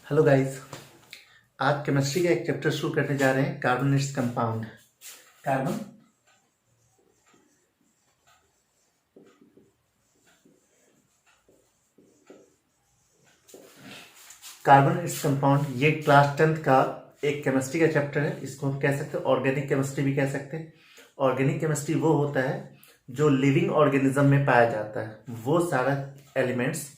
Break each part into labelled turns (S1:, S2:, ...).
S1: Hello guys. आज chemistry का एक चैप्टर शुरू करने जा रहे हैं, carbon its compound. Carbon carbon its compound ये क्लास 10th का एक केमिस्ट्री का चैप्टर है। इसको हम कह सकते हैं ऑर्गेनिक केमिस्ट्री भी कह सकते हैं। ऑर्गेनिक केमिस्ट्री वो होता है जो लिविंग ऑर्गेनिज्म में पाया जाता है, वो सारा एलिमेंट्स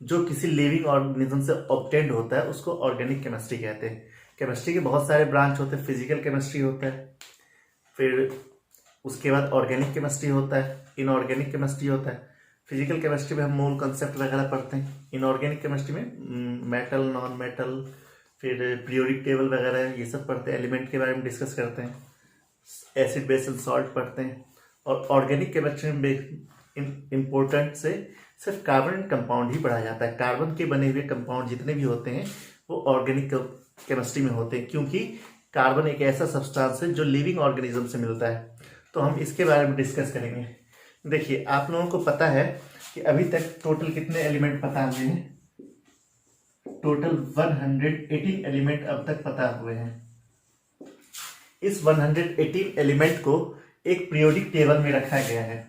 S1: जो किसी लिविंग ऑर्गेनिज्म से ऑब्टेन्ड होता है उसको ऑर्गेनिक केमिस्ट्री कहते हैं। केमिस्ट्री के बहुत सारे ब्रांच होते हैं। फिजिकल केमिस्ट्री होता है, फिर उसके बाद ऑर्गेनिक केमिस्ट्री होता है, इनऑर्गेनिक केमिस्ट्री होता है। फिजिकल केमिस्ट्री में हम मोल कंसेप्ट वगैरह पढ़ते हैं। इनऑर्गेनिक केमिस्ट्री में मेटल, नॉन मेटल, फिर पीरियोडिक टेबल वगैरह ये सब पढ़ते हैं। एलिमेंट के बारे में डिस्कस करते हैं, एसिड बेस एंड सॉल्ट पढ़ते हैं। और ऑर्गेनिक केमिस्ट्री में इम्पोर्टेंट से सिर्फ कार्बन कंपाउंड ही पढ़ा जाता है। कार्बन के बने हुए कंपाउंड जितने भी होते हैं वो ऑर्गेनिक केमिस्ट्री में होते हैं, क्योंकि कार्बन एक ऐसा सब्सटेंस है जो लिविंग ऑर्गेनिज्म से मिलता है। तो हम इसके बारे में डिस्कस करेंगे। देखिए, आप लोगों को पता है कि अभी तक टोटल कितने एलिमेंट पता हुए हैं? टोटल 118 एलिमेंट अब तक पता हुए हैं। इस 118 एलिमेंट को एक पीरियोडिक टेबल में रखा गया है।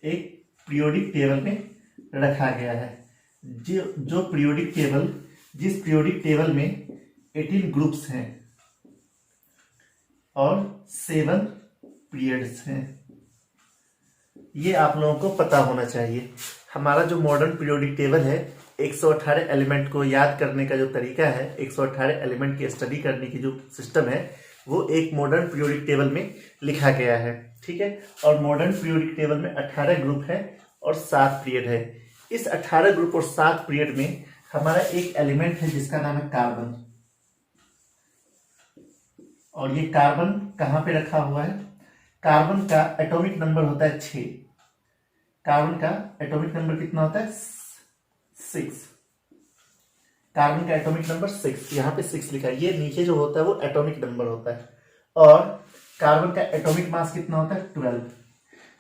S1: एक पीरियोडिक टेबल में रखा गया है। जो पीरियोडिक टेबल, जिस पीरियोडिक टेबल में 18 ग्रुप्स हैं और 7 पीरियड्स हैं, ये आप लोगों को पता होना चाहिए। हमारा जो मॉडर्न पीरियोडिक टेबल है, 118 एलिमेंट को याद करने का जो तरीका है, 118 एलिमेंट की स्टडी करने की जो सिस्टम है, वो एक मॉडर्न पीरियोडिक टेबल में लिखा गया है। ठीक है। और मॉडर्न पीरियोडिक टेबल में 18 ग्रुप है और 7 पीरियड है। इस 18 ग्रुप और 7 पीरियड में हमारा एक एलिमेंट है जिसका नाम है कार्बन। और ये कार्बन कहां पे रखा हुआ है? कार्बन का एटॉमिक नंबर होता है 6। कार्बन का एटॉमिक नंबर कितना होता है? 6। कार्बन का एटॉमिक नंबर 6, यहाँ पे 6 लिखा है। ये नीचे जो होता है वो एटॉमिक नंबर होता है। और कार्बन का एटॉमिक मास कितना होता है? 12।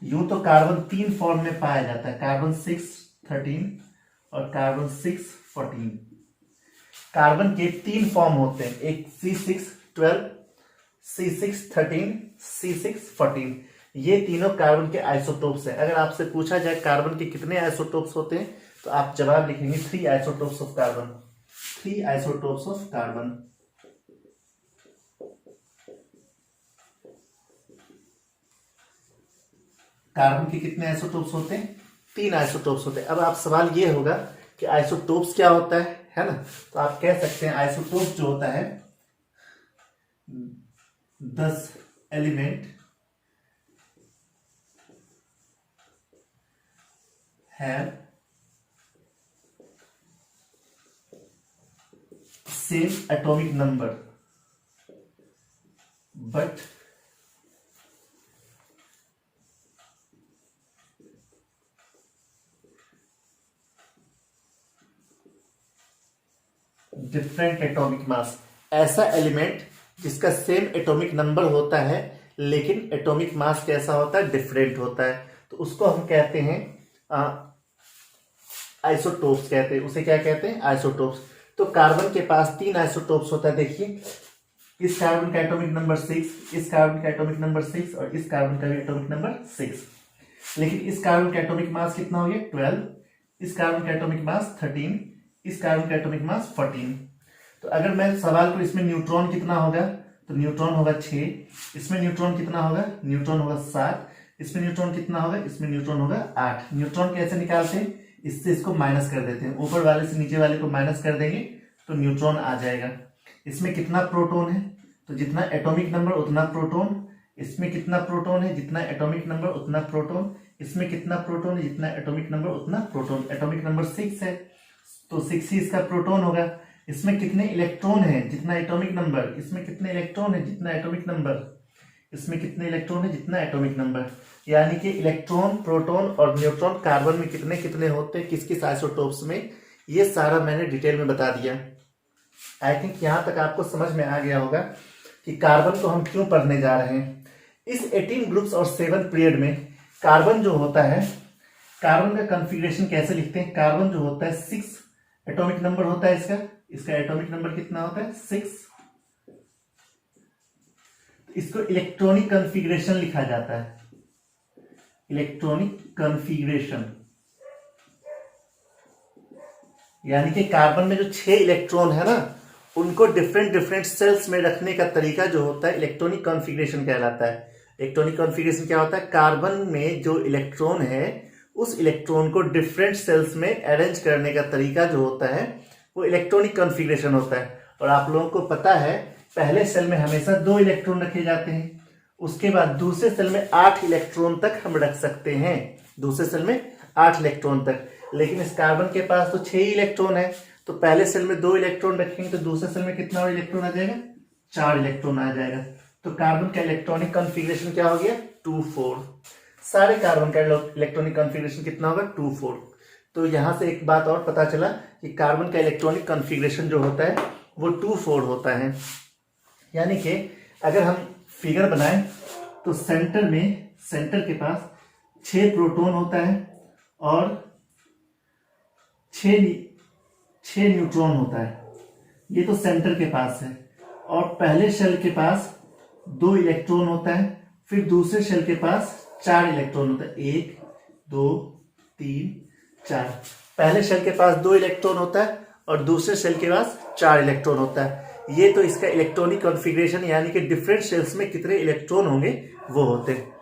S1: यूं तो कार्बन 3 फॉर्म में पाया जाता है, कार्बन 6 13 और कार्बन 6 14। कार्बन के 3 फॉर्म होते हैं, एक C6 12, C6 13, C6 14। ये तीनों कार्बन के आइसोटोप्स हैं। अगर आपसे पूछा जाए कार्बन के कितने आइसोटोप्स होते हैं, तो आप जवाब लिखेंगे 3 isotopes of carbon. 3 isotopes of carbon. Carbon के कितने आइसोटोप्स होते हैं? 3 आइसोटोप्स होते हैं। अब आप सवाल ये होगा कि आइसोटोप्स क्या होता है ना? तो आप कह सकते हैं आइसोटोप जो होता है, 10 element have same atomic number but different atomic mass. ऐसा एलिमेंट जिसका सेम एटॉमिक नंबर होता है लेकिन एटॉमिक मास कैसा होता है? डिफरेंट होता है। तो उसको हम कहते हैं आइसोटोप्स कहते हैं। उसे क्या कहते हैं? आइसोटोप्स। तो कार्बन के पास 3 आइसोटोप्स होता है। देखिए, इस कार्बन का एटॉमिक नंबर 6, इस कार्बन का एटॉमिक नंबर 6 और इस कार्बन का भी एटॉमिक नंबर 6। लेकिन इस कार्बन का एटॉमिक मास कितना हो गया? 12। इस कार्बन का एटॉमिक मास 13, इस कार्बन का एटॉमिक मास 14। तो अगर मैं सवाल को इसमें न्यूट्रॉन कितना होगा, तो न्यूट्रॉन होगा 6। इसमें न्यूट्रॉन कितना होगा? न्यूट्रॉन होगा 7। इसमें न्यूट्रॉन कितना होगा? इसमें न्यूट्रॉन होगा 8। न्यूट्रॉन कैसे निकालते हैं? इससे इसको माइनस कर देते हैं। ऊपर वाले से नीचे वाले को माइनस कर देंगे तो न्यूट्रॉन आ जाएगा। इसमें कितना प्रोटॉन है? तो जितना एटॉमिक नंबर उतना प्रोटॉन। इसमें कितना प्रोटॉन है? जितना एटॉमिक नंबर उतना प्रोटॉन। इसमें कितना प्रोटॉन है? जितना एटॉमिक नंबर उतना प्रोटॉन। एटॉमिक नंबर 6 है तो 6 ही इसका प्रोटॉन होगा। इसमें कितने इलेक्ट्रॉन है? जितना एटॉमिक नंबर। इसमें कितने इलेक्ट्रॉन है? जितना एटॉमिक नंबर। इसमें कितने इलेक्ट्रॉन है? जितना एटॉमिक नंबर। यानी कि इलेक्ट्रॉन, प्रोटॉन और न्यूट्रॉन कार्बन में कितने कितने होते हैं, किस किस आइसोटोप्स में, ये सारा मैंने डिटेल में बता दिया। आई थिंक यहां तक आपको समझ में आ गया होगा कि कार्बन को हम क्यों पढ़ने जा रहे हैं। इस 18 ग्रुप्स और 7 पीरियड में कार्बन जो होता है, कार्बन का कॉन्फ़िगरेशन कैसे लिखते हैं? कार्बन जो होता है 6 एटॉमिक नंबर होता है इसका, इसका एटॉमिक नंबर कितना होता है 6। इसको इलेक्ट्रॉनिक कॉन्फ़िगरेशन लिखा जाता है, इलेक्ट्रॉनिक कॉन्फ़िगरेशन, यानी कि कार्बन में जो 6 इलेक्ट्रॉन है ना उनको डिफरेंट डिफरेंट सेल्स में रखने का तरीका जो होता है इलेक्ट्रॉनिक कॉन्फ़िगरेशन कहलाता है। इलेक्ट्रॉनिक कॉन्फ़िगरेशन क्या होता है, कार्बन में जो इलेक्ट्रॉन है उस इलेक्ट्रॉन को डिफरेंट सेल्स में अरेंज करने का तरीका जो होता है वो इलेक्ट्रॉनिक कॉन्फ़िगरेशन होता है। और आप लोगों को पता है पहले सेल में हमेशा 2 इलेक्ट्रॉन रखे जाते हैं, उसके बाद दूसरे सेल में 8 इलेक्ट्रॉन तक हम रख सकते हैं, दूसरे सेल में 8 इलेक्ट्रॉन तक। लेकिन इस कार्बन के पास तो 6 ही इलेक्ट्रॉन है, तो पहले सेल में 2 इलेक्ट्रॉन रखेंगे तो दूसरे सेल में कितना और इलेक्ट्रॉन आ जाएगा, 4 इलेक्ट्रॉन आ जाएगा। तो कार्बन का इलेक्ट्रॉनिक कॉन्फ़िगरेशन क्या हो गया 2,4। सारे कार्बन का इलेक्ट्रॉनिक कॉन्फ़िगरेशन कितना होगा 2,4। तो यहां से एक बात और पता चला कि कार्बन का इलेक्ट्रॉनिक कॉन्फ़िगरेशन जो होता है वो 2,4 होता है। यानी कि अगर हम फिगर बनाएं तो सेंटर के पास 6 प्रोटॉन होता है और 6 न्यूट्रॉन होता है, ये तो सेंटर के पास है। और पहले शेल के पास 2 इलेक्ट्रॉन होता है, फिर दूसरे शेल के पास 4 इलेक्ट्रॉन होता है, 1 2 3 4। पहले शेल के पास 2 इलेक्ट्रॉन होता है और दूसरे शेल के पास 4 इलेक्ट्रॉन होता है। ये तो इसका इलेक्ट्रॉनिक कॉन्फ़िगरेशन यानी कि डिफरेंट शेल्स में कितने इलेक्ट्रॉन होंगे वो होते हैं।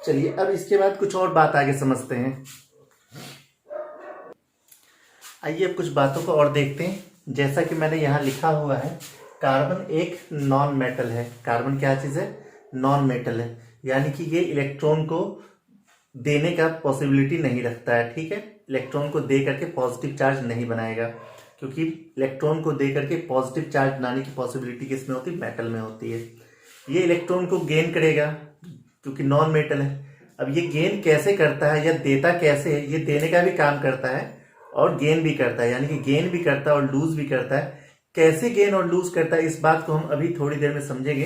S1: चलिए अब इसके बाद कुछ और बात आगे समझते हैं। आइए अब कुछ बातों को और देखते हैं। जैसा कि मैंने यहाँ लिखा हुआ है कार्बन एक नॉन मेटल है। कार्बन क्या चीज़ है, नॉन मेटल है, यानी कि ये इलेक्ट्रॉन को देने का पॉसिबिलिटी नहीं रखता है। ठीक है, इलेक्ट्रॉन को दे करके पॉजिटिव चार्ज नहीं बनाएगा, क्योंकि इलेक्ट्रॉन को दे करके पॉजिटिव चार्ज बनाने की पॉसिबिलिटी किसमें होती है, मेटल में होती है। ये इलेक्ट्रॉन को गेन करेगा क्योंकि नॉन मेटल है। अब ये गेन कैसे करता है या देता कैसे है, ये देने का भी काम करता है और गेन भी करता है, यानी कि गेन भी करता है और लूज भी करता है। कैसे गेन और लूज करता है इस बात को हम अभी थोड़ी देर में समझेंगे।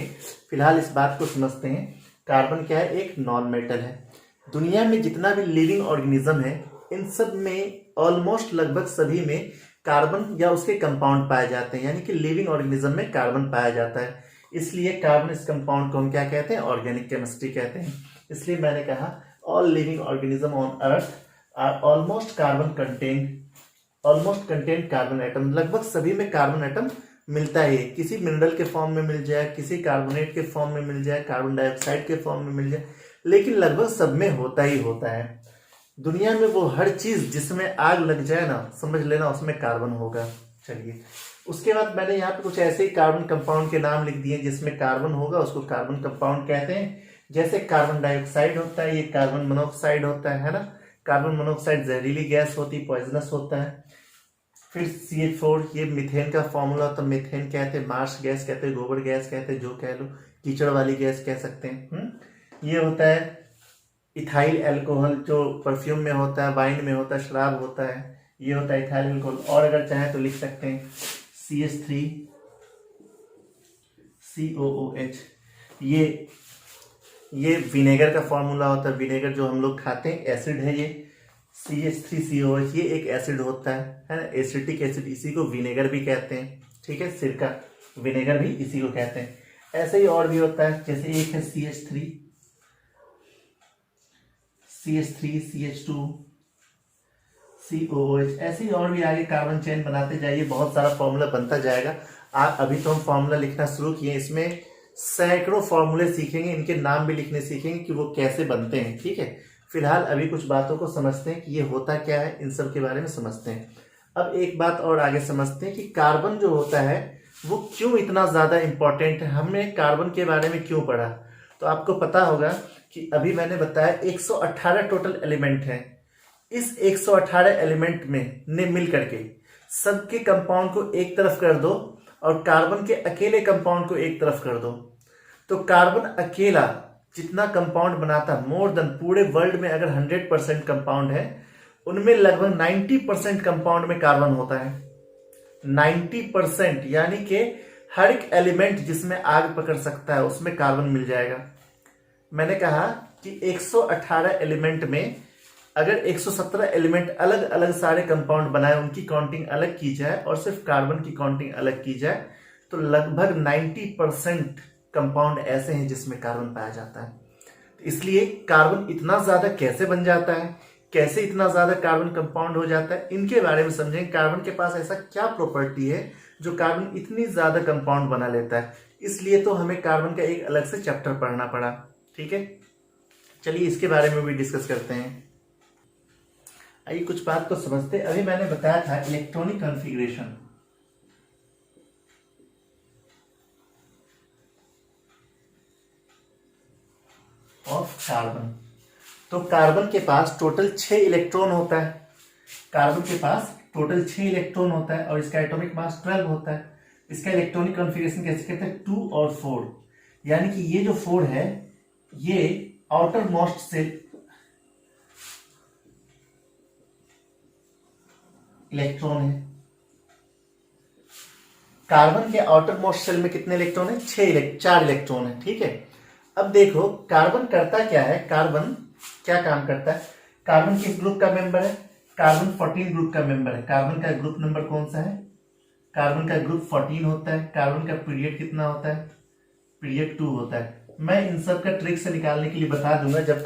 S1: फिलहाल इस बात को समझते हैं। कार्बन क्या है, एक नॉन मेटल है। दुनिया में जितना भी लिविंग ऑर्गेनिज्म है इन सब में ऑलमोस्ट लगभग सभी में कार्बन या उसके कंपाउंड पाए जाते हैं, यानी कि लिविंग ऑर्गेनिज्म में कार्बन पाया जाता है। इसलिए कार्बन इस कंपाउंड को हम क्या कहते हैं, ऑर्गेनिक केमिस्ट्री कहते हैं। इसलिए मैंने कहा all living organism on earth are almost contain carbon atom. लगभग सभी में कार्बन एटम मिलता है, किसी मिनरल के फॉर्म में मिल जाए, किसी कार्बोनेट के फॉर्म में मिल जाए, कार्बन डाइऑक्साइड के फॉर्म में मिल जाए, लेकिन लगभग सब में होता ही होता है। दुनिया में वो हर चीज जिसमें आग लग जाए ना, समझ लेना उसमें कार्बन होगा। चलिए उसके बाद मैंने यहाँ पे कुछ ऐसे ही कार्बन कंपाउंड के नाम लिख दिए जिसमें कार्बन होगा, उसको कार्बन कंपाउंड कहते हैं। जैसे कार्बन डाइऑक्साइड होता है, ये कार्बन मोनोऑक्साइड होता है ना। कार्बन मोनोऑक्साइड जहरीली गैस होती है, पॉइजनस होता है। फिर CH4 ये मीथेन का फॉर्मूला होता है, मीथेन कहते हैं, मार्श गैस कहते हैं, गोबर गैस कहते हैं, जो कह लो, कीचड़ वाली गैस कह सकते हैं। ये होता है इथाइल एल्कोहल जो परफ्यूम में होता है, वाइन में होता है, शराब होता है, ये होता है इथाइल एल्कोहल। और अगर चाहे तो लिख सकते हैं CH3COOH। ये विनेगर का फॉर्मूला होता है, विनेगर जो हम लोग खाते हैं, एसिड है ये CH3COOH, ये एक एसिड होता है ना, एसिटिक एसिड, इसी को विनेगर भी कहते हैं। ठीक है, सिरका विनेगर भी इसी को कहते हैं। ऐसे ही और भी होता है, जैसे एक है CH3, CH2, COOH, ऐसे ही और भी आगे कार्बन चेन बनाते जाइए, बहुत सारा फॉर्मूला बनता जाएगा। अभी तो हम फॉर्मूला लिखना शुरू किए, इसमें सैकड़ों फॉर्मूले सीखेंगे, इनके नाम भी लिखने सीखेंगे कि वो कैसे बनते हैं। ठीक है, फिलहाल अभी कुछ बातों को समझते हैं कि ये होता क्या है, इन सब के बारे में समझते हैं। अब एक बात और आगे समझते हैं कि कार्बन जो होता है वो क्यों इतना ज्यादा इंपॉर्टेंट है, हमने कार्बन के बारे में क्यों पढ़ा। तो आपको पता होगा कि अभी मैंने बताया 118 टोटल एलिमेंट है। इस 118 एलिमेंट में ने मिल करके सबके कंपाउंड को एक तरफ कर दो और कार्बन के अकेले कंपाउंड को एक तरफ कर दो, तो कार्बन अकेला जितना कंपाउंड बनाता, मोर देन पूरे वर्ल्ड में अगर 100% कंपाउंड है, उनमें लगभग 90% कंपाउंड में कार्बन होता है। 90%, यानी कि हर एक एलिमेंट जिसमें आग पकड़ सकता है उसमें कार्बन मिल जाएगा। मैंने कहा कि 118 एलिमेंट में अगर 117 एलिमेंट अलग अलग सारे कंपाउंड बनाए, उनकी काउंटिंग अलग की जाए और सिर्फ कार्बन की काउंटिंग अलग की जाए, तो लगभग 90% कंपाउंड ऐसे हैं जिसमें कार्बन पाया जाता है। इसलिए कार्बन इतना ज्यादा कैसे बन जाता है, कैसे इतना ज्यादा कार्बन कंपाउंड हो जाता है, इनके बारे में समझें। कार्बन के पास ऐसा क्या प्रॉपर्टी है जो कार्बन इतनी ज्यादा कंपाउंड बना लेता है। इसलिए तो हमें कार्बन का एक अलग से चैप्टर पढ़ना पड़ा। ठीक है, चलिए इसके बारे में भी डिस्कस करते हैं। आइए कुछ बात को समझते हैं। अभी मैंने बताया था इलेक्ट्रॉनिक कॉन्फ़िगरेशन ऑफ कार्बन। तो कार्बन के पास टोटल 6 इलेक्ट्रॉन होता है। कार्बन के पास टोटल 6 इलेक्ट्रॉन होता है और इसका एटॉमिक मास 12 होता है। इसका इलेक्ट्रॉनिक कॉन्फ़िगरेशन कैसे कहते हैं, 2 और 4। यानी कि ये जो 4 है ये आउटर मोस्ट से इलेक्ट्रॉन है। कार्बन के आउटर मोस्ट शेल में कितने इलेक्ट्रॉन है, 4 इलेक्ट्रॉन है। ठीक है, अब देखो कार्बन करता क्या है, कार्बन क्या काम करता है। कार्बन किस ग्रुप का मेंबर है, कार्बन 14 ग्रुप का मेंबर है। कार्बन का ग्रुप नंबर कौन सा है, कार्बन का ग्रुप 14 होता है। कार्बन का पीरियड कितना होता है, पीरियड 2 होता है। मैं इन सब का ट्रिक से निकालने के लिए बता दूंगा जब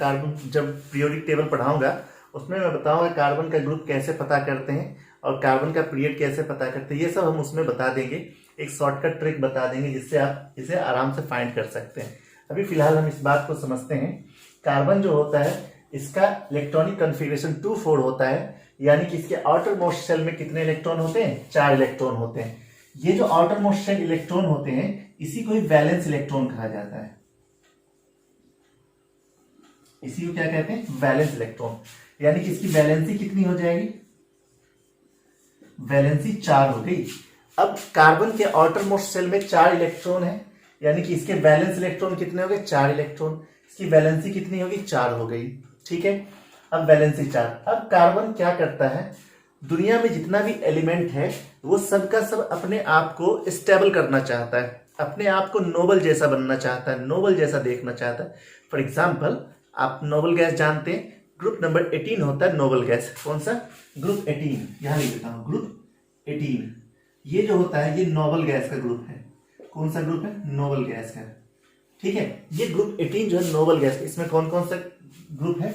S1: पीरियोडिक टेबल पढ़ाऊंगा, उसमें मैं बताऊंगा कार्बन का ग्रुप कैसे पता करते हैं और कार्बन का पीरियड कैसे पता करते हैं। ये सब हम उसमें बता देंगे, एक शॉर्टकट ट्रिक बता देंगे जिससे आप इसे आराम से फाइंड कर सकते हैं। अभी फिलहाल हम इस बात को समझते हैं। कार्बन जो होता है इसका इलेक्ट्रॉनिक कॉन्फ़िगरेशन 2,4 होता है। यानी कि इसके आउटर मोस्ट शेल में कितने इलेक्ट्रॉन होते हैं, 4 इलेक्ट्रॉन होते हैं। ये जो आउटर मोस्ट शेल इलेक्ट्रॉन होते हैं इसी को ही वैलेंस इलेक्ट्रॉन कहा जाता है। इसी को क्या कहते हैं, वैलेंस इलेक्ट्रॉन। यानी कि इसकी वैलेंसी कितनी हो जाएगी, वैलेंसी 4 हो गई। अब कार्बन के आउटर मोस्ट शेल में 4 इलेक्ट्रॉन है, यानी कि इसके वैलेंस इलेक्ट्रॉन कितने हो गए, 4 इलेक्ट्रॉन। इसकी वैलेंसी कितनी होगी, 4 हो गई। ठीक है, अब वैलेंसी 4। अब कार्बन क्या करता है, दुनिया में जितना भी एलिमेंट है वो सबका सब अपने आप को स्टेबल करना चाहता है, अपने आप को नोबल जैसा बनना चाहता है, नोबल जैसा देखना चाहता है। फॉर एग्जाम्पल आप नोबल गैस जानते हैं, ग्रुप नंबर 18 होता है नोबल गैस। कौन सा, ग्रुप 18, यहां लिख देता हूं ग्रुप 18। ये जो होता है ये नोबल गैस का ग्रुप है। कौन सा ग्रुप है, नोबल गैस का। ठीक है, ये ग्रुप 18 जो है नोबल गैस, इसमें कौन कौन सा ग्रुप है,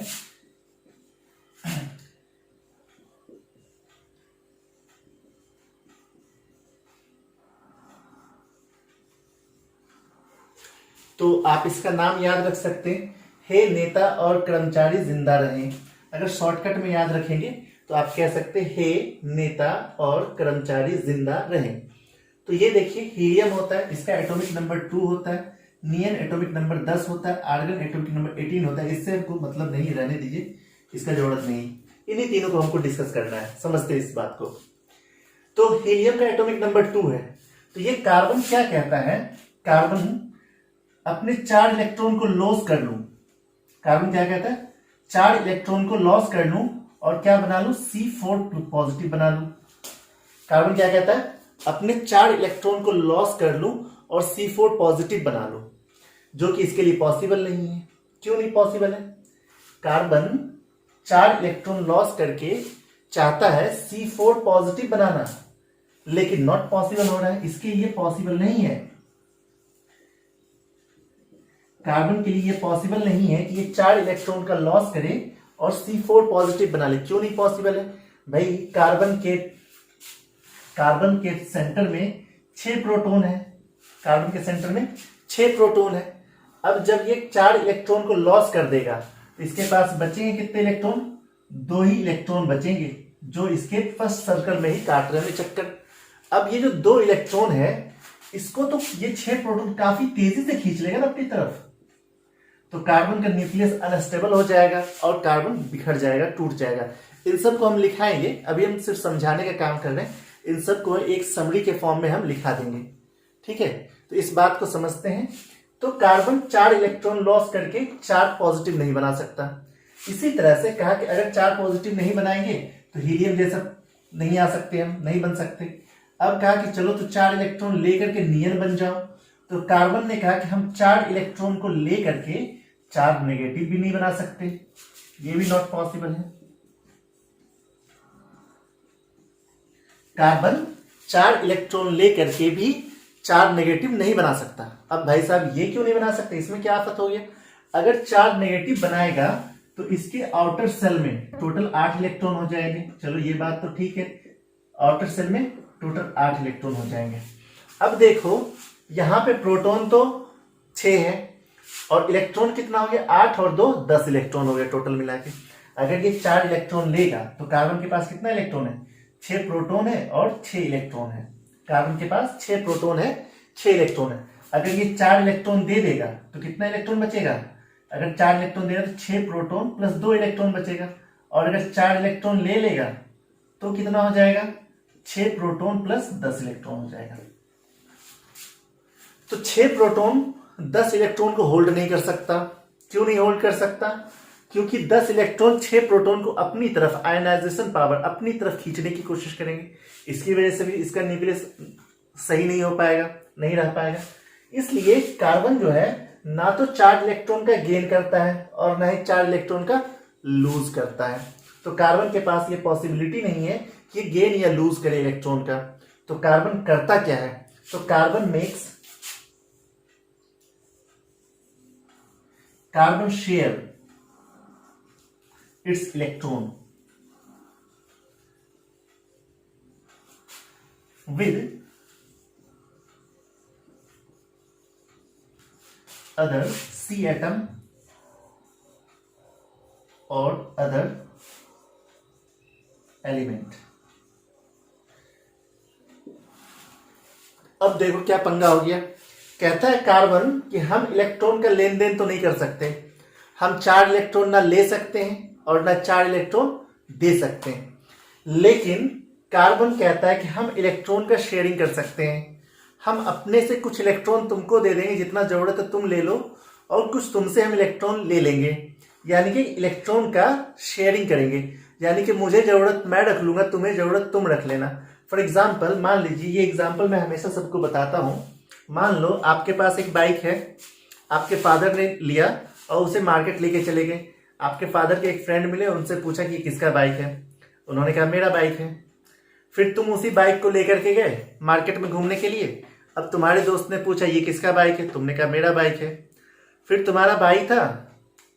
S1: तो आप इसका नाम याद रख सकते हैं, हे नेता और कर्मचारी जिंदा रहें। अगर शॉर्टकट में याद रखेंगे तो आप कह सकते हैं हे नेता और कर्मचारी जिंदा रहें। तो ये देखिए हीलियम होता है, इसका एटॉमिक नंबर 2 होता है, नियन एटॉमिक नंबर 10 होता है, आर्गन एटॉमिक नंबर 18 होता है। इससे हमको मतलब नहीं, रहने दीजिए, इसका जरूरत नहीं। इन्हीं तीनों को हमको डिस्कस करना है, समझते हैं इस बात को। तो हीलियम का एटॉमिक नंबर 2 है। तो ये कार्बन क्या कहता है, कार्बन अपने 4 इलेक्ट्रॉन को लॉस कर लूं। कार्बन क्या कहता है, 4 इलेक्ट्रॉन को लॉस कर लूं और क्या बना लूं, C4 पॉजिटिव बना लूं। कार्बन क्या कहता है, अपने 4 इलेक्ट्रॉन को लॉस कर लूं और C4 पॉजिटिव बना लूं, जो कि इसके लिए पॉसिबल नहीं है। क्यों नहीं पॉसिबल है, कार्बन 4 इलेक्ट्रॉन लॉस करके चाहता है C4 पॉजिटिव बनाना, लेकिन नॉट पॉसिबल हो रहा है, इसके लिए पॉसिबल नहीं है। कार्बन के लिए ये पॉसिबल नहीं है कि ये 4 इलेक्ट्रॉन का लॉस करे और C4 पॉजिटिव बना ले। क्यों नहीं पॉसिबल है भाई, कार्बन के सेंटर में 6 प्रोटॉन है, कार्बन के सेंटर में 6 प्रोटॉन है। अब जब ये 4 इलेक्ट्रॉन को लॉस कर देगा तो इसके पास बचेंगे कितने इलेक्ट्रॉन, 2 ही इलेक्ट्रॉन बचेंगे, जो इसके फर्स्ट सर्कल में ही काट रहे हैं चक्कर। अब ये जो 2 इलेक्ट्रॉन है इसको तो ये 6 प्रोटॉन काफी तेजी से खींच लेगा ना अपनी तरफ, तो कार्बन का न्यूक्लियस अनस्टेबल हो जाएगा और कार्बन बिखर जाएगा, टूट जाएगा। इन सब को हम लिखाएंगे, अभी हम सिर्फ समझाने का काम कर रहे हैं। इन सब को एक समरी के फॉर्म में हम लिखा देंगे। ठीक है, तो इस बात को समझते हैं। तो कार्बन 4 इलेक्ट्रॉन लॉस करके 4 पॉजिटिव नहीं बना सकता। इसी तरह से कहा कि अगर 4 पॉजिटिव नहीं बनाएंगे तो हीलियम जैसा नहीं आ सकते, हम नहीं बन सकते। अब कहा कि चलो तो 4 इलेक्ट्रॉन लेकर के नियन बन जाओ, तो कार्बन ने कहा कि हम 4 इलेक्ट्रॉन को लेकर के 4 नेगेटिव भी नहीं बना सकते, ये भी नॉट पॉसिबल है। कार्बन 4 इलेक्ट्रॉन ले करके भी 4 नेगेटिव नहीं बना सकता। अब भाई साहब ये क्यों नहीं बना सकते, इसमें क्या आफत हो गया? अगर 4 नेगेटिव बनाएगा तो इसके आउटर सेल में टोटल 8 इलेक्ट्रॉन हो जाएंगे। चलो ये बात तो ठीक है, आउटर सेल में टोटल 8 इलेक्ट्रॉन हो जाएंगे। अब देखो यहां पे प्रोटॉन तो 6 है और इलेक्ट्रॉन कितना हो गया? 8 और 2 10 इलेक्ट्रॉन हो गया टोटल मिला के। अगर ये 4 इलेक्ट्रॉन लेगा तो कार्बन के पास कितना इलेक्ट्रॉन है? 6 प्रोटॉन है और 6 इलेक्ट्रॉन है। कार्बन के पास 6 प्रोटॉन है, 6 इलेक्ट्रॉन है। अगर ये 4 इलेक्ट्रॉन दे देगा तो कितना इलेक्ट्रॉन बचेगा? अगर 4 इलेक्ट्रॉन देगा तो 6 प्रोटॉन प्लस 2 इलेक्ट्रॉन बचेगा। और अगर 4 इलेक्ट्रॉन ले लेगा तो कितना हो जाएगा? 6 प्रोटॉन प्लस 10 इलेक्ट्रॉन हो जाएगा। तो 6 प्रोटॉन 10 इलेक्ट्रॉन को होल्ड नहीं कर सकता। क्यों नहीं होल्ड कर सकता? क्योंकि 10 इलेक्ट्रॉन 6 प्रोटॉन को अपनी तरफ, आयनाइजेशन पावर अपनी तरफ खींचने की कोशिश करेंगे। इसकी वजह से भी इसका न्यूक्लियस सही नहीं हो पाएगा, नहीं रह पाएगा। इसलिए कार्बन जो है ना तो 4 इलेक्ट्रॉन का गेन करता है और ना ही 4 इलेक्ट्रॉन का लूज करता है। तो कार्बन के पास ये पॉसिबिलिटी नहीं है कि गेन या लूज करे इलेक्ट्रॉन का। तो कार्बन करता क्या है? तो carbon share its electron with other C atom or other element। अब देखो क्या पंगा हो गया। कहता है कार्बन कि हम इलेक्ट्रॉन का लेन देन तो नहीं कर सकते, हम 4 इलेक्ट्रॉन ना ले सकते हैं और ना 4 इलेक्ट्रॉन दे सकते हैं। लेकिन कार्बन कहता है कि हम इलेक्ट्रॉन का शेयरिंग कर सकते हैं। हम अपने से कुछ इलेक्ट्रॉन तुमको दे देंगे, जितना जरूरत है तुम ले लो, और कुछ तुमसे हम इलेक्ट्रॉन ले लेंगे। यानी कि इलेक्ट्रॉन का शेयरिंग करेंगे। यानी कि मुझे जरूरत मैं रख लूंगा, तुम्हें जरूरत तुम रख लेना। फॉर एग्जाम्पल मान लीजिए, ये एग्जाम्पल मैं हमेशा सबको बताता हूं। मान लो आपके पास एक बाइक है, आपके फादर ने लिया और उसे मार्केट लेके चले गए। आपके फादर के एक फ्रेंड मिले, उनसे पूछा कि किसका बाइक है। उन्होंने कहा मेरा बाइक है। फिर तुम उसी बाइक को लेकर के गए मार्केट में घूमने के लिए। अब तुम्हारे दोस्त ने पूछा ये किसका बाइक है, तुमने कहा मेरा बाइक है। फिर तुम्हारा भाई था,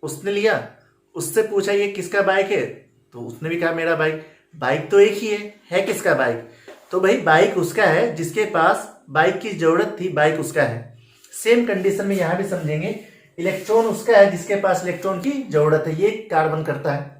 S1: उसने लिया, उससे पूछा ये किसका बाइक है, तो उसने भी कहा मेरा बाइक। बाइक तो एक ही है किसका बाइक? तो भाई बाइक उसका है जिसके पास बाइक की जरूरत थी, बाइक उसका है। सेम कंडीशन में यहां भी समझेंगे, इलेक्ट्रॉन उसका है जिसके पास इलेक्ट्रॉन की जरूरत है। ये कार्बन करता है।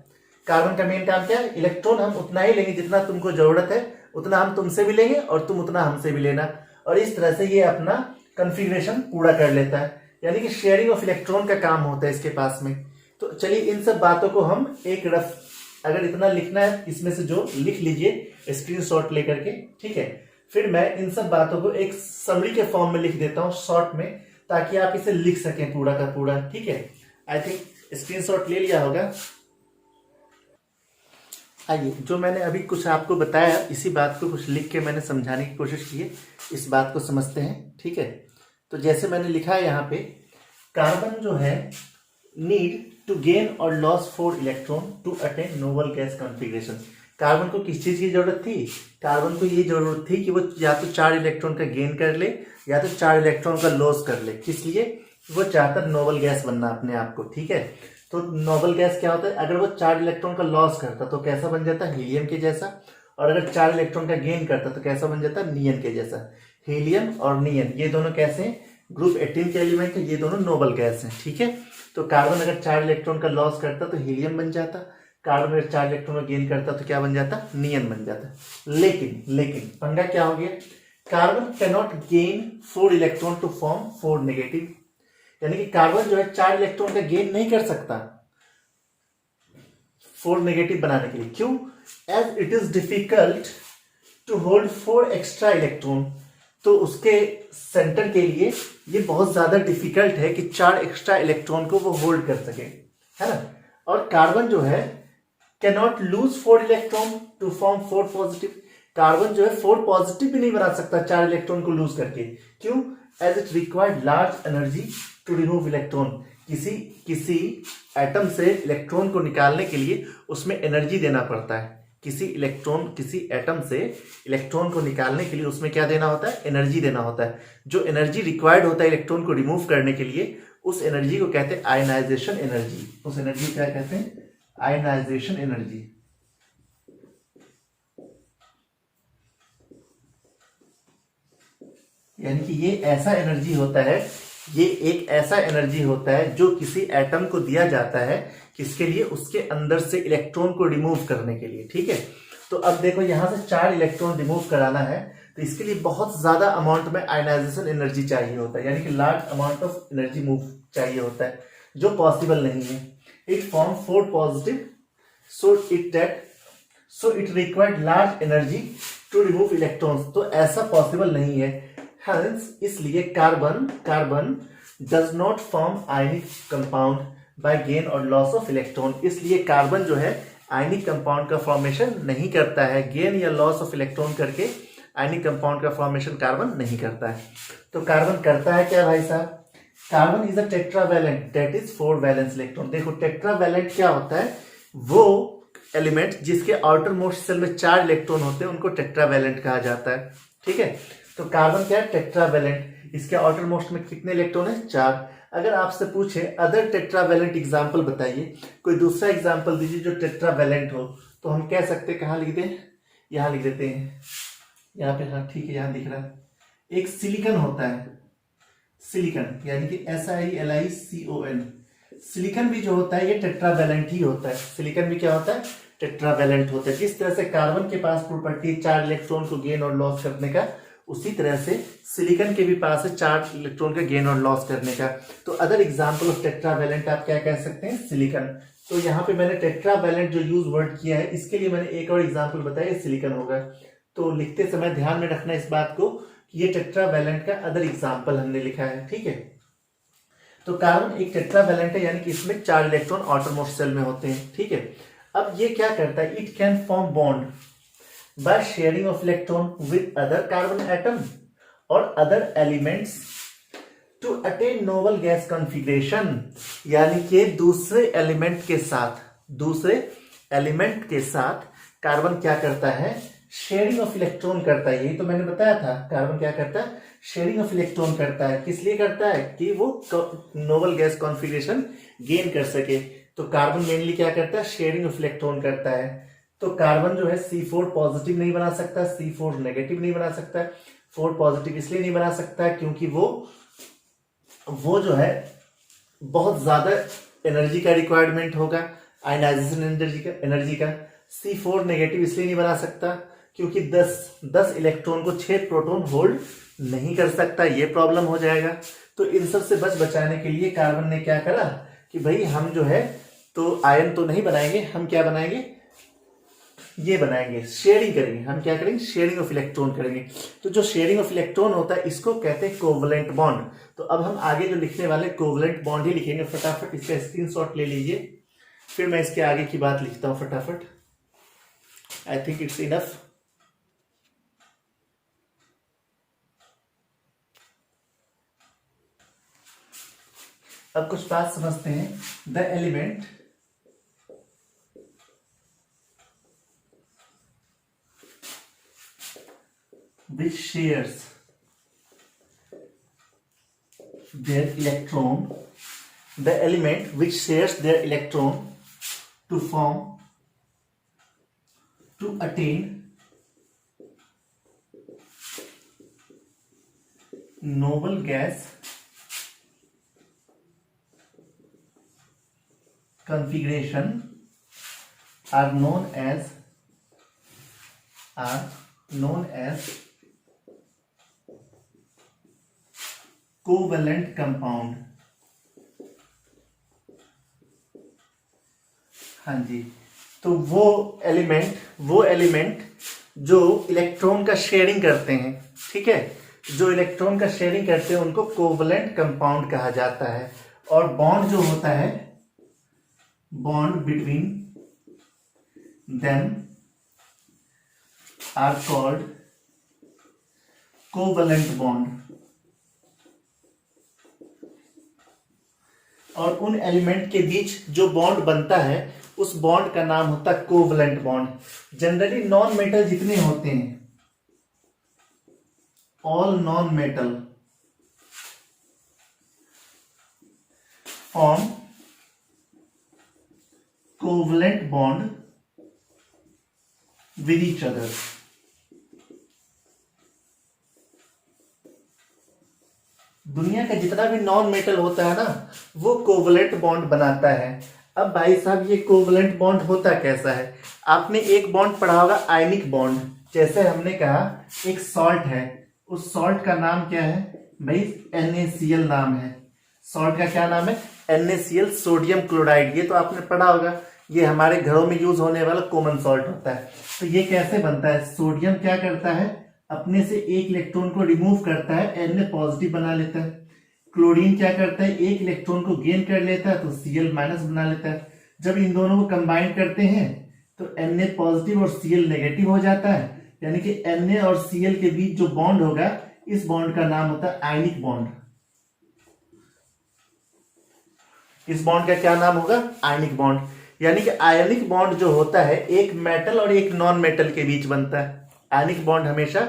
S1: कार्बन का मेन काम क्या है? इलेक्ट्रॉन हम उतना ही लेंगे जितना तुमको जरूरत है, उतना हम तुमसे भी लेंगे और तुम उतना हमसे भी लेना। और इस तरह से ये अपना कॉन्फ़िगरेशन पूरा कर लेता है। यानी कि शेयरिंग ऑफ इलेक्ट्रॉन का काम होता है इसके पास में। तो चलिए इन सब बातों को हम एक रफ, अगर इतना लिखना है इसमें से जो लिख लीजिए स्क्रीनशॉट लेकर के, ठीक है। फिर मैं इन सब बातों को एक समरी के फॉर्म में लिख देता हूँ शॉर्ट में, ताकि आप इसे लिख सकें पूरा का पूरा, ठीक है। आई थिंक स्क्रीनशॉट ले लिया होगा। आइए, जो मैंने अभी कुछ आपको बताया, इसी बात को कुछ लिख के मैंने समझाने की कोशिश की है। इस बात को समझते हैं, ठीक है। तो जैसे मैंने लिखा है यहाँ पे, कार्बन जो है नीड टू गेन और loss 4 electron to attain noble gas configuration. Carbon को किस चीज की जरूरत थी? कार्बन को ये जरूरत थी कि वो या तो 4 इलेक्ट्रॉन का गेन कर ले या तो 4 इलेक्ट्रॉन का लॉस कर ले। किस लिए? वो चाहता नोबल गैस बनना अपने आप को, ठीक है। तो नोबल गैस क्या होता है? अगर वो 4 इलेक्ट्रॉन का लॉस करता तो कैसा बन जाता? हीलियम के जैसा। और अगर 4 इलेक्ट्रॉन का गेन करता तो कैसा बन जाता? नियन के जैसा। हीलियम और नियन ये दोनों कैसे हैं? ग्रुप 18 के एलिमेंट है, ये दोनों नोबल गैस हैं, ठीक है। तो कार्बन अगर 4 इलेक्ट्रॉन का लॉस करता तो हीलियम बन जाता, कार्बन अगर 4 इलेक्ट्रॉन का गेन करता तो क्या बन जाता? नियन बन जाता। लेकिन पंगा क्या हो गया? Carbon can not gain 4 electron to form 4 negative. यानी कि कार्बन जो है 4 इलेक्ट्रॉन का गेन नहीं कर सकता 4 नेगेटिव बनाने के लिए। क्यों? As it is difficult to hold 4 extra electron. तो उसके सेंटर के लिए ये बहुत ज्यादा डिफिकल्ट है कि 4 एक्स्ट्रा इलेक्ट्रॉन को वो होल्ड कर सके, है ना। और कार्बन जो है can not lose 4 electron to form 4 positive. Carbon जो है 4 पॉजिटिव भी नहीं बना सकता 4 इलेक्ट्रॉन को लूज करके। क्यों? As it required large energy to remove electron. किसी एटम से इलेक्ट्रॉन को निकालने के लिए उसमें एनर्जी देना पड़ता है। किसी एटम से इलेक्ट्रॉन को निकालने के लिए उसमें क्या देना होता है, एनर्जी देना होता है। जो एनर्जी रिक्वायर्ड होता है इलेक्ट्रॉन को रिमूव करने के लिए, उस एनर्जी को कहते हैं आयनाइजेशन एनर्जी। उस एनर्जी क्या कहते हैं, आयनाइजेशन एनर्जी। यानी कि ये ऐसा एनर्जी होता है, ये एक ऐसा एनर्जी होता है जो किसी एटम को दिया जाता है, किसके लिए, उसके अंदर से इलेक्ट्रॉन को रिमूव करने के लिए। ठीक है, तो अब देखो यहां से 4 इलेक्ट्रॉन रिमूव कराना है, तो इसके लिए बहुत ज्यादा अमाउंट में आयनाइजेशन एनर्जी चाहिए होता है, यानी कि large amount of energy move चाहिए होता है, जो पॉसिबल नहीं है। It form 4 positive, so it required large energy to remove electrons. तो ऐसा पॉसिबल नहीं है, हेंस इसलिए carbon does not form ionic compound by gain और लॉस ऑफ इलेक्ट्रॉन। इसलिए कार्बन जो है आयनिक कंपाउंड का फॉर्मेशन नहीं करता है, गेन या लॉस ऑफ इलेक्ट्रॉन करके आयनिक कंपाउंड का फॉर्मेशन कार्बन नहीं करता है। तो कार्बन करता है क्या भाई साहब, carbon is a tetravalent, that is 4 valence electron. देखो टेट्रावैलेंट क्या होता है, वो एलिमेंट जिसके आउटर मोस्ट सेल में 4 इलेक्ट्रॉन होते हैं उनको टेट्रावैलेंट कहा जाता है। ठीक है, तो कार्बन क्या है, टेट्रावैलेंट। इसके आउटर मोस्ट में कितने इलेक्ट्रॉन है, 4। अगर आपसे पूछे अदर टेट्रावैलेंट एग्जाम्पल बताइए, कोई दूसरा एग्जाम्पल दीजिए जो टेट्रावैलेंट हो, तो हम कह सकते हैं, कहाँ लिख दें, यहाँ लिख देते हैं, यहाँ पे, हाँ ठीक है, यहाँ दिख रहा है। एक सिलिकन होता है, सिलिकन यानी कि SiLiCon। सिलिकन भी जो होता है ये टेट्रावैलेंट ही होता है। सिलिकन भी क्या होता है, टेट्रावैलेंट होता है। जिस तरह से कार्बन के पास प्रॉपर्टी 4 इलेक्ट्रॉन को गेन और लॉस करने का, उसी तरह से सिलिकन के भी पास है 4 इलेक्ट्रॉन का गेन और लॉस करने का। तो अदर एग्जांपल ऑफ टेट्रावैलेंट आप क्या कह सकते हैं, सिलिकन। तो यहाँ पे मैंने टेट्रावैलेंट जो यूज वर्ड किया है, इसके लिए मैंने एक और एग्जांपल बताया, सिलिकन होगा। तो लिखते समय ध्यान में रखना इस बात को, ये टेट्रावैलेंट का अदर एग्जांपल हमने लिखा है। ठीक है, तो कार्बन एक टेट्रावैलेंट है, यानी कि इसमें 4 इलेक्ट्रॉन आउटर मोस्ट सेल में होते हैं। ठीक है, अब ये क्या करता है, it can form bond by sharing of electron with other carbon atom or other elements to attain noble gas configuration। यानी कि दूसरे एलिमेंट के साथ कार्बन क्या करता है, शेयरिंग ऑफ इलेक्ट्रॉन करता है। यही तो मैंने बताया था, कार्बन क्या करता है, शेयरिंग ऑफ इलेक्ट्रॉन करता है। किस लिए करता है, कि वो नोबल गैस कॉन्फिगरेशन गेन कर सके। तो कार्बन मेनली क्या करता है, शेयरिंग ऑफ इलेक्ट्रॉन करता है। तो कार्बन जो है C4 पॉजिटिव नहीं बना सकता, C4 नेगेटिव नहीं बना सकता। 4 पॉजिटिव इसलिए नहीं बना सकता क्योंकि वो जो है बहुत ज्यादा एनर्जी का रिक्वायरमेंट होगा, आयनाइजेशन एनर्जी का। C4 नेगेटिव इसलिए नहीं बना सकता क्योंकि 10 इलेक्ट्रॉन को 6 प्रोटॉन होल्ड नहीं कर सकता, ये प्रॉब्लम हो जाएगा। तो इन सब से बचाने के लिए कार्बन ने क्या करा कि भाई हम जो है तो आयन तो नहीं बनाएंगे, हम क्या बनाएंगे, ये बनाएंगे, शेयरिंग करेंगे। हम क्या करेंगे, शेयरिंग ऑफ इलेक्ट्रॉन करेंगे। तो जो शेयरिंग ऑफ इलेक्ट्रॉन होता है इसको कहते हैं कोवलेंट बॉन्ड। तो अब हम आगे जो लिखने वाले कोवलेंट बॉन्ड ही लिखेंगे। फटाफट इसका स्क्रीनशॉट ले लीजिए, फिर मैं इसके आगे की बात लिखता हूं फटाफट। I think it's enough. अब कुछ बात समझते हैं। The element which shares their electron, the element which shares their electron to attain noble gas configuration are known as covalent compound. हाँ जी, तो वो एलिमेंट जो इलेक्ट्रॉन का शेयरिंग करते हैं, ठीक है, जो इलेक्ट्रॉन का शेयरिंग करते हैं उनको कोवैलेंट कंपाउंड कहा जाता है। और बॉन्ड जो होता है, bond between them are called covalent bond. और उन एलिमेंट के बीच जो बॉन्ड बनता है उस बॉन्ड का नाम होता है covalent bond. Generally non metal जितने होते हैं, all non metal form covalent bond with each other. दुनिया का जितना भी नॉन मेटल होता है ना, वो कोवलेंट बॉन्ड बनाता है। अब भाई साहब ये कोवलेंट बॉन्ड होता कैसा है? आपने एक बॉन्ड पढ़ा होगा आयनिक बॉन्ड। जैसे हमने कहा एक सॉल्ट है, उस सॉल्ट का नाम क्या है भाई? NaCl नाम है। सॉल्ट का क्या नाम है? NaCl, sodium chloride. ये तो आपने पढ़ा होगा, ये हमारे घरों में यूज होने वाला कॉमन सॉल्ट होता है। तो ये कैसे बनता है? सोडियम क्या करता है, अपने से एक इलेक्ट्रॉन को रिमूव करता है, Na पॉजिटिव बना लेता है। क्लोरीन क्या करता है, एक इलेक्ट्रॉन को गेन कर लेता है, तो Cl माइनस बना लेता है। जब इन दोनों को कंबाइन करते हैं तो Na पॉजिटिव और Cl नेगेटिव हो जाता है, यानी कि Na और Cl के बीच जो बॉन्ड होगा, इस बॉन्ड का नाम होता है आयनिक बॉन्ड। इस बॉन्ड का क्या नाम होगा? Ionic bond. यानी कि आयनिक बॉन्ड जो होता है एक मेटल और एक नॉन मेटल के बीच बनता है। आयनिक बॉन्ड हमेशा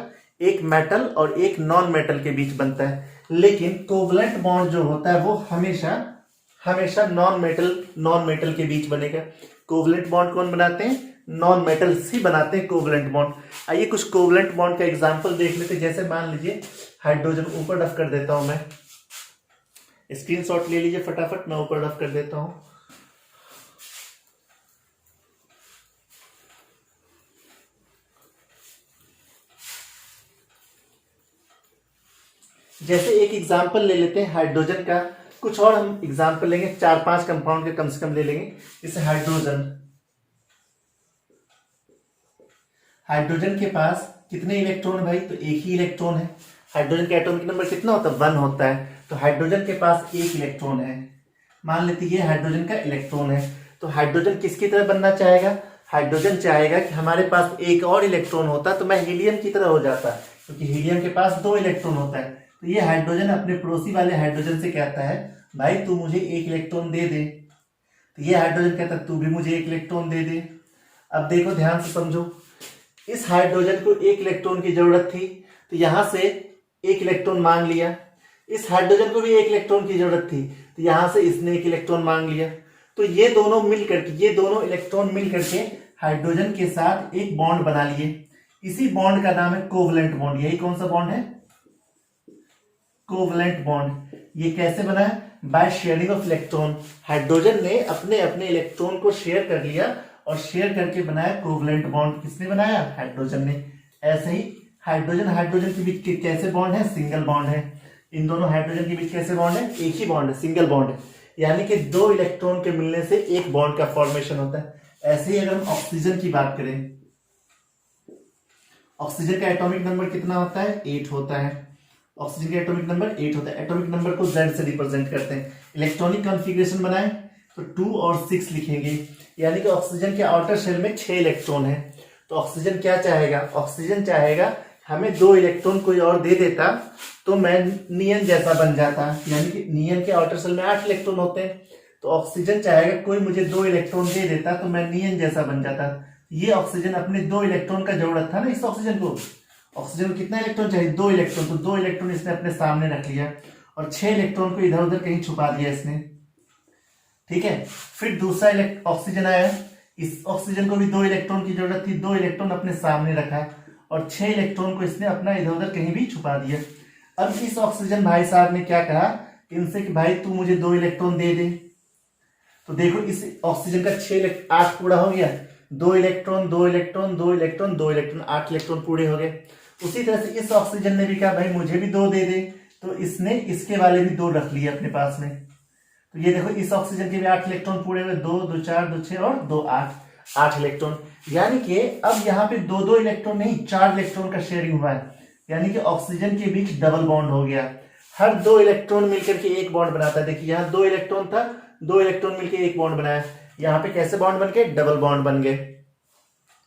S1: एक मेटल और एक नॉन मेटल के बीच बनता है, लेकिन कोवलेंट बॉन्ड जो होता है वो हमेशा हमेशा नॉन मेटल के बीच बनेगा। कोवलेंट बॉन्ड कौन बनाते हैं? नॉन मेटल्स ही बनाते हैं कोवलेंट बॉन्ड। आइए कुछ कोवलेंट बॉन्ड का एग्जांपल देख लेते हैं। जैसे मान लीजिए हाइड्रोजन, ऊपर रफ कर देता हूं मैं, स्क्रीनशॉट ले लीजिए फटाफट, मैं ऊपर रफ कर देता हूं। जैसे एक एग्जाम्पल ले लेते हैं हाइड्रोजन का, कुछ और हम एग्जाम्पल लेंगे, 4-5 कंपाउंड के कम से कम ले लेंगे। जैसे हाइड्रोजन के पास कितने इलेक्ट्रॉन भाई? तो एक ही इलेक्ट्रॉन है। हाइड्रोजन का एटॉमिक नंबर कितना होता है? 1 होता है। तो हाइड्रोजन के पास एक इलेक्ट्रॉन है, मान लेते ये हाइड्रोजन का इलेक्ट्रॉन है। तो हाइड्रोजन किसकी तरह बनना चाहेगा? हाइड्रोजन चाहेगा कि हमारे पास एक और इलेक्ट्रॉन होता तो मैं हीलियम की तरह हो जाता, क्योंकि हीलियम के पास 2 इलेक्ट्रॉन होता है। तो ये हाइड्रोजन अपने पड़ोसी वाले हाइड्रोजन से कहता है भाई तू मुझे एक इलेक्ट्रॉन दे दे। तो ये हाइड्रोजन कहता है तू भी मुझे एक इलेक्ट्रॉन दे दे। अब देखो ध्यान से समझो, इस हाइड्रोजन को एक इलेक्ट्रॉन की जरूरत थी, तो यहां से एक इलेक्ट्रॉन मांग लिया। इस हाइड्रोजन को भी एक इलेक्ट्रॉन की जरूरत थी, तो यहां से इसने एक इलेक्ट्रॉन मांग लिया। तो ये दोनों इलेक्ट्रॉन मिल करके हाइड्रोजन के साथ एक बॉन्ड बना लिए। इसी बॉन्ड का नाम है कोवलेंट बॉन्ड। यही कौन सा बॉन्ड है? Covalent bond. ये कैसे बना है? By sharing of electron. Hydrogen ने अपने अपने इलेक्ट्रॉन को शेयर कर लिया और शेयर करके बनाया कोवलेंट बॉन्ड। किसने बनाया? हाइड्रोजन ने। ऐसे ही हाइड्रोजन के बीच कैसे बॉन्ड है? सिंगल बॉन्ड है। इन दोनों हाइड्रोजन के बीच कैसे बॉन्ड है? एक ही बॉन्ड है, सिंगल बॉन्ड है। यानी कि 2 इलेक्ट्रॉन के मिलने से एक बॉन्ड का फॉर्मेशन होता है। ऐसे ही अगर हम ऑक्सीजन की बात करें, ऑक्सीजन का एटॉमिक नंबर कितना होता है? 8 होता है। ऑक्सीजन का एटॉमिक नंबर 8 होता है। एटॉमिक नंबर को Z से रिप्रेजेंट करते हैं। इलेक्ट्रॉनिक कॉन्फ़िगरेशन बनाए तो 2 और 6 लिखेंगे, यानी कि ऑक्सीजन के आउटर शेल में 6 इलेक्ट्रॉन है। तो ऑक्सीजन क्या चाहेगा? ऑक्सीजन चाहेगा हमें 2 इलेक्ट्रॉन कोई और दे देता तो मैं नियन जैसा बन जाता, यानी कि नियन के आउटर शेल में 8 इलेक्ट्रॉन होते हैं। तो ऑक्सीजन चाहेगा कोई मुझे 2 इलेक्ट्रॉन दे देता तो मैं नियन जैसा बन जाता। ये ऑक्सीजन अपने 2 इलेक्ट्रॉन का जरूरत था ना। इस ऑक्सीजन को कितना इलेक्ट्रॉन चाहिए? 2 इलेक्ट्रॉन। तो 2 इलेक्ट्रॉन इसने अपने सामने रख लिया और 6 इलेक्ट्रॉन को इधर उधर कहीं छुपा दिया इसने। ठीक है, फिर दूसरा ऑक्सीजन आया। इस ऑक्सीजन को भी 2 इलेक्ट्रॉन की जरूरत थी, 2 इलेक्ट्रॉन अपने सामने रखा और 6 इलेक्ट्रॉन को इसने अपना इधर उधर कहीं भी छुपा दिया। अब इस ऑक्सीजन भाई साहब ने क्या कहा इनसे कि भाई तू मुझे 2 इलेक्ट्रॉन दे दे। तो देखो इस ऑक्सीजन का 8 पूरा हो गया। 2 electron 2 electron 2 electron 2 electron 8 electron पूरे हो गए। उसी तरह से इस ऑक्सीजन ने भी कहा भाई मुझे भी 2 दे दे, तो इसने इसके वाले भी 2 रख लिए अपने पास में। तो ये देखो इस ऑक्सीजन के भी 8 इलेक्ट्रॉन पूरे हुए, 2 2 4 2 6 और 2 8 इलेक्ट्रॉन। यानी कि अब यहाँ पे 2 इलेक्ट्रॉन नहीं 4 इलेक्ट्रॉन का शेयरिंग हुआ है, यानी कि ऑक्सीजन के बीच डबल बॉन्ड हो गया। हर 2 इलेक्ट्रॉन मिलकर के एक बॉन्ड बनाता है। देखिए यहाँ 2 इलेक्ट्रॉन था, 2 इलेक्ट्रॉन मिलकर एक बॉन्ड बनाया। यहाँ पे कैसे बॉन्ड बन गए? डबल बॉन्ड बन गए।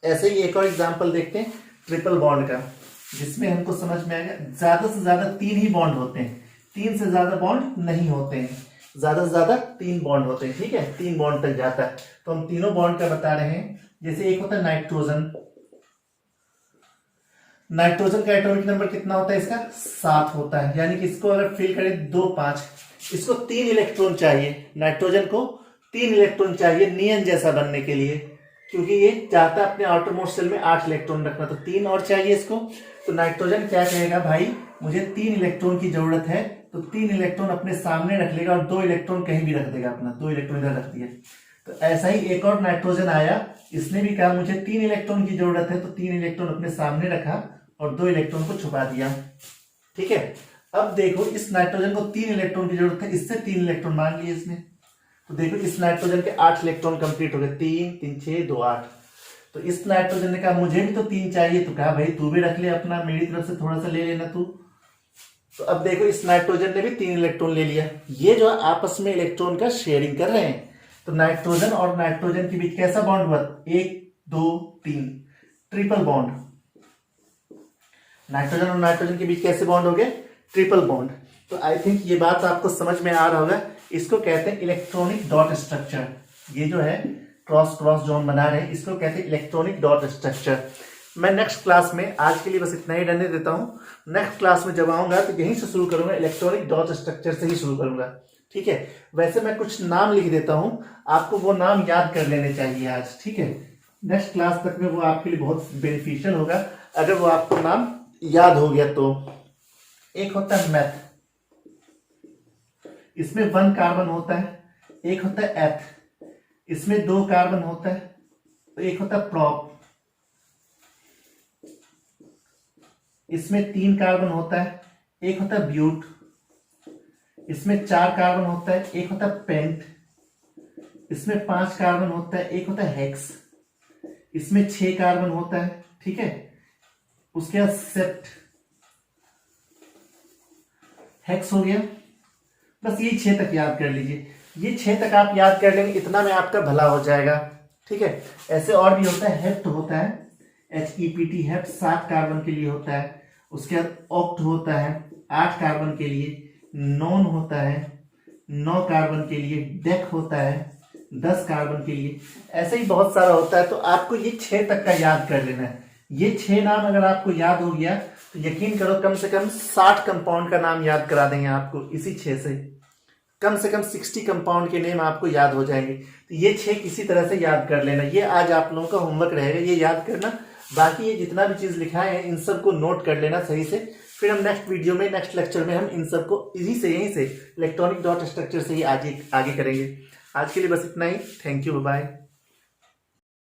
S1: ऐसे ही एक और एग्जांपल देखते हैं ट्रिपल बॉन्ड का, जिसमें हमको समझ में आएगा ज्यादा से ज्यादा 3 ही बॉन्ड होते हैं, 3 से ज्यादा बॉन्ड नहीं होते हैं। ज्यादा से ज्यादा 3 बॉन्ड होते हैं, ठीक है, 3 बॉन्ड तक जाता है। तो हम तीनों बॉन्ड का बता रहे हैं। जैसे एक होता है नाइट्रोजन, नाइट्रोजन का एटॉमिक नंबर कितना होता है इसका 7 होता है, यानी कि इसको अगर फिल करें 2 5, इसको 3 इलेक्ट्रॉन चाहिए, नाइट्रोजन को 3 इलेक्ट्रॉन चाहिए नियन जैसा बनने के लिए, क्योंकि ये चाहता है अपने आउटर मोस्ट शेल में 8 इलेक्ट्रॉन रखना, तो 3 और चाहिए इसको। तो नाइट्रोजन क्या कहेगा, भाई मुझे 3 इलेक्ट्रॉन की जरूरत है, तो 3 इलेक्ट्रॉन अपने सामने रख लेगा और 2 इलेक्ट्रॉन कहीं भी रख देगा, अपना 2 इलेक्ट्रॉन इधर रख दिया। तो ऐसा ही एक और नाइट्रोजन आया, इसने भी कहा मुझे 3 इलेक्ट्रॉन की जरूरत है, तो 3 इलेक्ट्रॉन अपने सामने रखा और 2 इलेक्ट्रॉन को छुपा दिया, ठीक है। अब देखो इस नाइट्रोजन को 3 इलेक्ट्रॉन की जरूरत है, इससे 3 इलेक्ट्रॉन मांग लिए इसने, तो देखो इस नाइट्रोजन के 8 इलेक्ट्रॉन कंप्लीट हो गए, 3 3 6 2 8। तो इस नाइट्रोजन ने कहा मुझे भी तो 3 चाहिए, तो कहा भाई तू भी रख ले अपना, मेरी तरफ से थोड़ा सा ले लेना तू। तो अब देखो इस नाइट्रोजन ने भी 3 इलेक्ट्रॉन ले लिया, ये जो आपस में इलेक्ट्रॉन का शेयरिंग कर रहे हैं। तो नाइट्रोजन और नाइट्रोजन के बीच कैसा बॉन्ड हुआ, 1 2 3, ट्रिपल बॉन्ड। नाइट्रोजन और नाइट्रोजन के बीच कैसे बॉन्ड हो गए, ट्रिपल बॉन्ड। तो आई थिंक ये बात आपको समझ में आ रहा होगा, इसको कहते हैं इलेक्ट्रॉनिक डॉट स्ट्रक्चर। ये जो है क्रॉस क्रॉस जो हम बना रहे हैं, इसको कहते हैं इलेक्ट्रॉनिक डॉट स्ट्रक्चर। मैं नेक्स्ट क्लास में, आज के लिए बस इतना ही रहने देता हूं, नेक्स्ट क्लास में जब आऊंगा तो यहीं से शुरू करूंगा, इलेक्ट्रॉनिक डॉट स्ट्रक्चर से ही शुरू करूंगा, ठीक है। वैसे मैं कुछ नाम लिख देता हूं, आपको वो नाम याद कर लेने चाहिए आज, ठीक है। नेक्स्ट क्लास तक में वो आपके लिए बहुत बेनिफिशियल होगा अगर वो आपको नाम याद हो गया तो। एक होता है मैथ, इसमें 1 कार्बन होता है। एक होता है एथ, इसमें 2 कार्बन होता है। तो एक होता है प्रॉप, इसमें 3 कार्बन होता है। एक होता है ब्यूट, इसमें 4 कार्बन होता है। एक होता है पेंट, इसमें 5 कार्बन होता है। एक होता है हेक्स, इसमें 6 कार्बन होता है, ठीक है। उसके बाद सेप्ट, हेक्स हो गया। बस ये 6 तक याद कर लीजिए, ये 6 तक आप याद कर लेंगे, इतना में आपका भला हो जाएगा, ठीक है। ऐसे और भी होता है, हेप्ट होता है, HEPT, हेप्ट 7 कार्बन के लिए होता है। उसके बाद ऑक्ट होता है 8 कार्बन के लिए। नॉन होता है 9 कार्बन के लिए। डेक होता है 10 कार्बन के लिए। ऐसे ही बहुत सारा होता है, तो आपको ये 6 तक का याद कर लेना है। ये 6 नाम अगर आपको याद हो गया तो यकीन करो कम से कम 60 कंपाउंड का नाम याद करा देंगे आपको इसी 6 से। कम से कम 60 कंपाउंड के नेम आपको याद हो जाएंगे। तो ये 6 किसी तरह से याद कर लेना, ये आज आप लोगों का होमवर्क रहेगा, ये याद करना। बाकी ये जितना भी चीज लिखा है इन सब को नोट कर लेना सही से, फिर हम नेक्स्ट वीडियो में, नेक्स्ट लेक्चर में हम इन सब को यहीं से इलेक्ट्रॉनिक डॉट स्ट्रक्चर से ही आगे करेंगे। आज के लिए बस इतना ही। Thank you, bye.